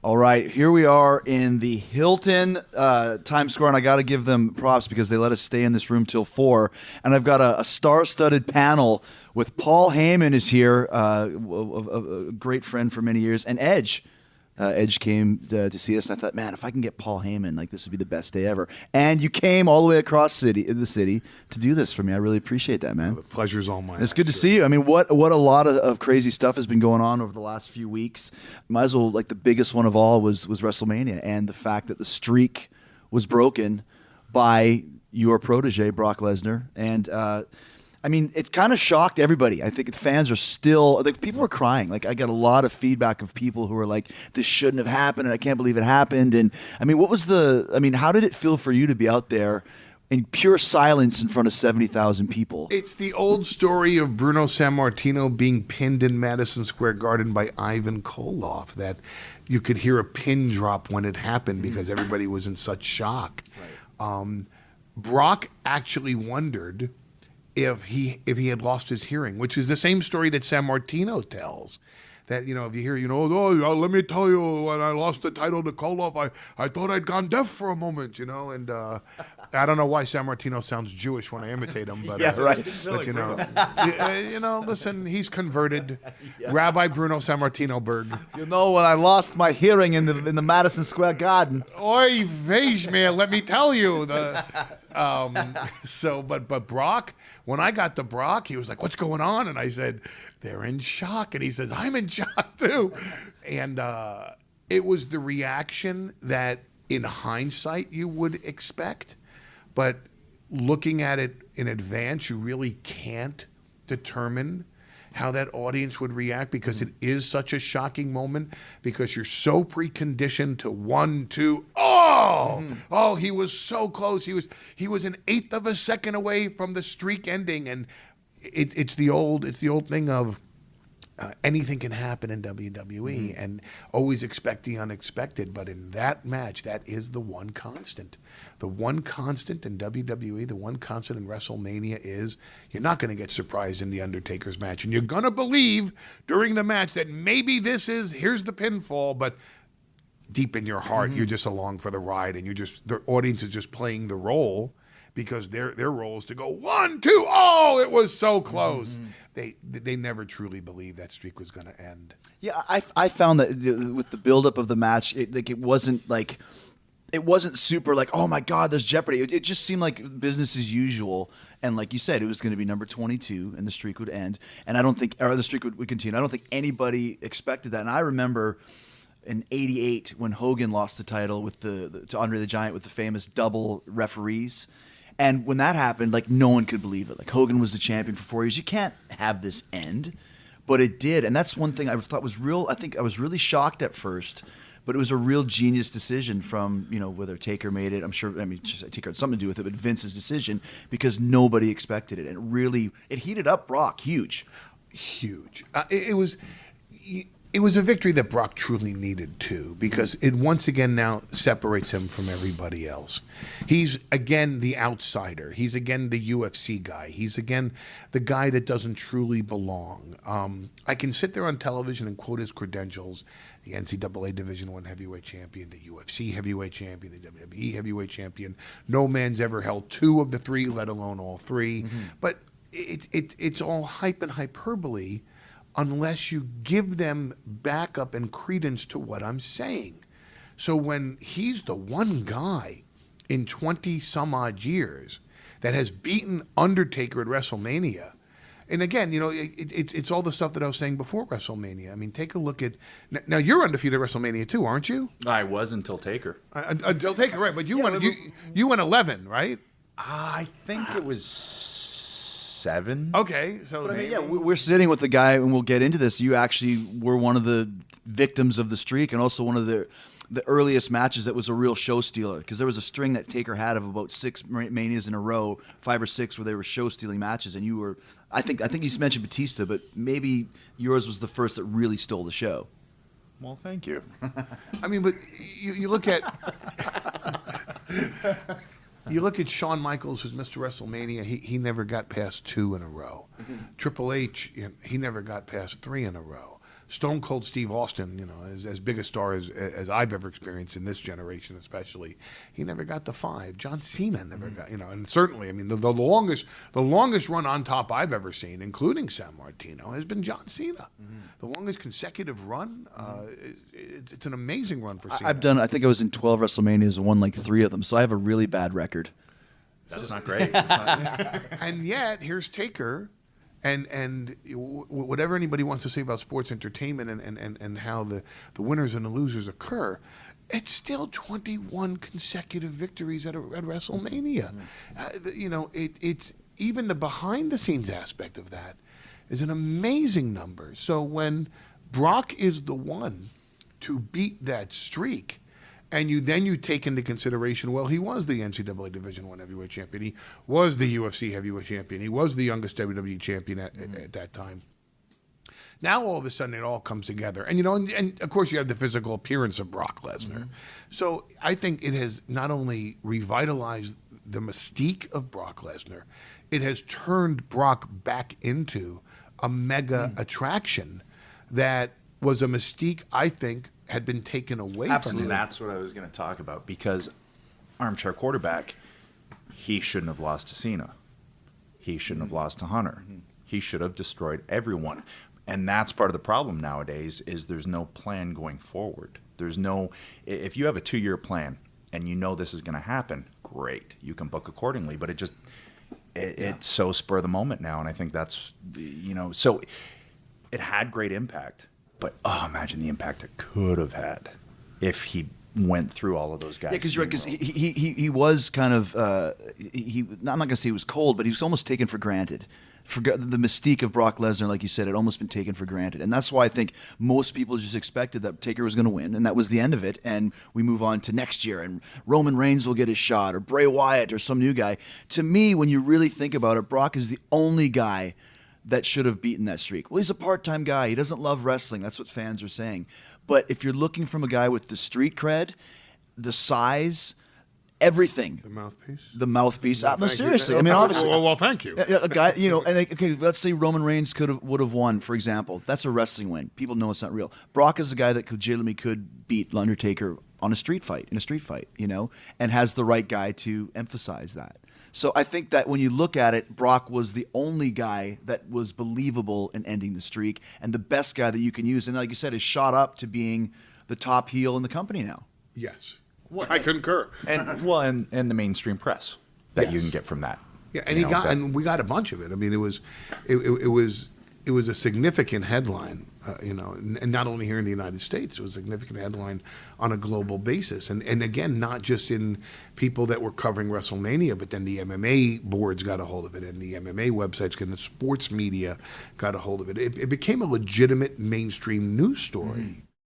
All right, here we are in the Hilton Times Square, and I got to give them props because they let us stay in this room till 4. And I've got a star-studded panel with Paul Heyman is here, a great friend for many years, and Edge. Edge came to see us, and I thought, man, if I can get Paul Heyman, like this would be the best day ever. And you came all the way across the city to do this for me. I really appreciate that, man. The pleasure's all mine. It's good to see you. I mean, what a lot of crazy stuff has been going on over the last few weeks. Might as well, like the biggest one of all was WrestleMania, and the fact that the streak was broken by your protege, Brock Lesnar. And I mean, it kind of shocked everybody. I think fans are still, like, people were crying. Like, I got a lot of feedback of people who were like, this shouldn't have happened, and I can't believe it happened. And I mean, how did it feel for you to be out there in pure silence in front of 70,000 people? It's the old story of Bruno Sammartino being pinned in Madison Square Garden by Ivan Koloff, that you could hear a pin drop when it happened because everybody was in such shock. Right. Brock actually wondered if he had lost his hearing, which is the same story that Sammartino tells. That, if you hear, let me tell you, when I lost the title to Koloff, I thought I'd gone deaf for a moment, and I don't know why Sammartino sounds Jewish when I imitate him, but yeah, right. But listen, he's converted. Yeah. Rabbi Bruno Sammartino-berg. When I lost my hearing in the Madison Square Garden. Oy vey, man, let me tell you. But Brock, when I got to Brock, he was like, what's going on? And I said, they're in shock. And he says, I'm in shock too. And it was the reaction that in hindsight you would expect. But looking at it in advance, you really can't determine how that audience would react because it is such a shocking moment because you're so preconditioned to 1, 2, oh, he was so close. He was an eighth of a second away from the streak ending. And it's the old thing of anything can happen in WWE and always expect the unexpected. But in that match, that is the one constant. The one constant in WWE, the one constant in WrestleMania is you're not going to get surprised in the Undertaker's match. And you're going to believe during the match that maybe here's the pinfall, but deep in your heart, you're just along for the ride and the audience is just playing the role because their role is to go 1, 2, oh, it was so close. They never truly believed that streak was going to end. Yeah, I found that with the buildup of the match, it wasn't super like, oh my God, there's jeopardy. It just seemed like business as usual. And like you said, it was going to be number 22 and the streak would end. And the streak would continue. I don't think anybody expected that. And I remember in '88 when Hogan lost the title to Andre the Giant with the famous double referees. And when that happened, like no one could believe it. Like Hogan was the champion for 4 years. You can't have this end. But it did. And that's one thing I thought was real. I think I was really shocked at first. But it was a real genius decision from, whether Taker made it. I'm sure, Taker had something to do with it, but Vince's decision because nobody expected it. And it heated up Brock huge. Huge. It was a victory that Brock truly needed too, because it once again now separates him from everybody else. He's again the outsider. He's again the UFC guy. He's again the guy that doesn't truly belong. I can sit there on television and quote his credentials: the NCAA Division I heavyweight champion, the UFC heavyweight champion, the WWE heavyweight champion. No man's ever held 2 of the 3, let alone all 3. But it's all hype and hyperbole, unless you give them backup and credence to what I'm saying. So when he's the one guy in 20 some odd years that has beaten Undertaker at WrestleMania, and again, it's all the stuff that I was saying before WrestleMania. I mean, take a look at, now you're undefeated at WrestleMania too, aren't you? I was until Taker. Until Taker, right, but you went 11, right? I think it was 7. Okay, so we're sitting with the guy, and we'll get into this. You actually were one of the victims of the streak, and also one of the earliest matches that was a real show stealer, because there was a string that Taker had of about 6 Manias in a row, 5 or 6, where they were show stealing matches, and you were. I think you mentioned Batista, but maybe yours was the first that really stole the show. Well, thank you. I mean, but you look at. You look at Shawn Michaels, who's Mr. WrestleMania, he never got past 2 in a row. Triple H, he never got past 3 in a row. Stone Cold Steve Austin, as big a star as I've ever experienced in this generation, especially, he never got the 5. John Cena never got, and certainly, I mean, the longest run on top I've ever seen, including San Martino, has been John Cena. The longest consecutive run. It's an amazing run for Cena. I think I was in 12 WrestleManias and won like 3 of them, so I have a really bad record. That's not great. That's not, And yet, here's Taker, and whatever anybody wants to say about sports entertainment and how the winners and the losers occur, it's still 21 consecutive victories at WrestleMania. It's even the behind-the-scenes aspect of that is an amazing number. So when Brock is the one to beat that streak, and you take into consideration, well, he was the NCAA Division I heavyweight champion. He was the UFC heavyweight champion. He was the youngest WWE champion at that time. Now all of a sudden it all comes together, and and of course you have the physical appearance of Brock Lesnar. So I think it has not only revitalized the mystique of Brock Lesnar, it has turned Brock back into a mega attraction that was a mystique, I think, had been taken away from him. That's what I was going to talk about, because armchair quarterback, he shouldn't have lost to Cena. He shouldn't have lost to Hunter. He should have destroyed everyone. And that's part of the problem nowadays, is there's no plan going forward. If you have a 2-year plan and you know this is going to happen, great. You can book accordingly, but it's so spur of the moment now. And I think that's, so it had great impact. But imagine the impact it could have had if he went through all of those guys. Yeah, because you're right. Because he was kind of I'm not going to say he was cold, but he was almost taken for granted. The mystique of Brock Lesnar, like you said, had almost been taken for granted, and that's why I think most people just expected that Taker was going to win, and that was the end of it. And we move on to next year, and Roman Reigns will get his shot, or Bray Wyatt, or some new guy. To me, when you really think about it, Brock is the only guy that should have beaten that streak. Well, he's a part-time guy. He doesn't love wrestling. That's what fans are saying. But if you're looking from a guy with the street cred, the size, everything. The mouthpiece. No, seriously. I mean, obviously. Well, thank you. A guy, and let's say Roman Reigns would have won, for example. That's a wrestling win. People know it's not real. Brock is a guy that legitimately could beat Undertaker in a street fight, and has the right guy to emphasize that. So I think that when you look at it, Brock was the only guy that was believable in ending the streak, and the best guy that you can use. And like you said, is shot up to being the top heel in the company now. Yes. I concur. And the mainstream press that you can get from that. Yeah, and we got a bunch of it. I mean, it was a significant headline, and not only here in the United States, it was a significant headline on a global basis. And again, not just in people that were covering WrestleMania, but then the MMA boards got a hold of it, and the MMA websites and the sports media got a hold of it. It became a legitimate mainstream news story.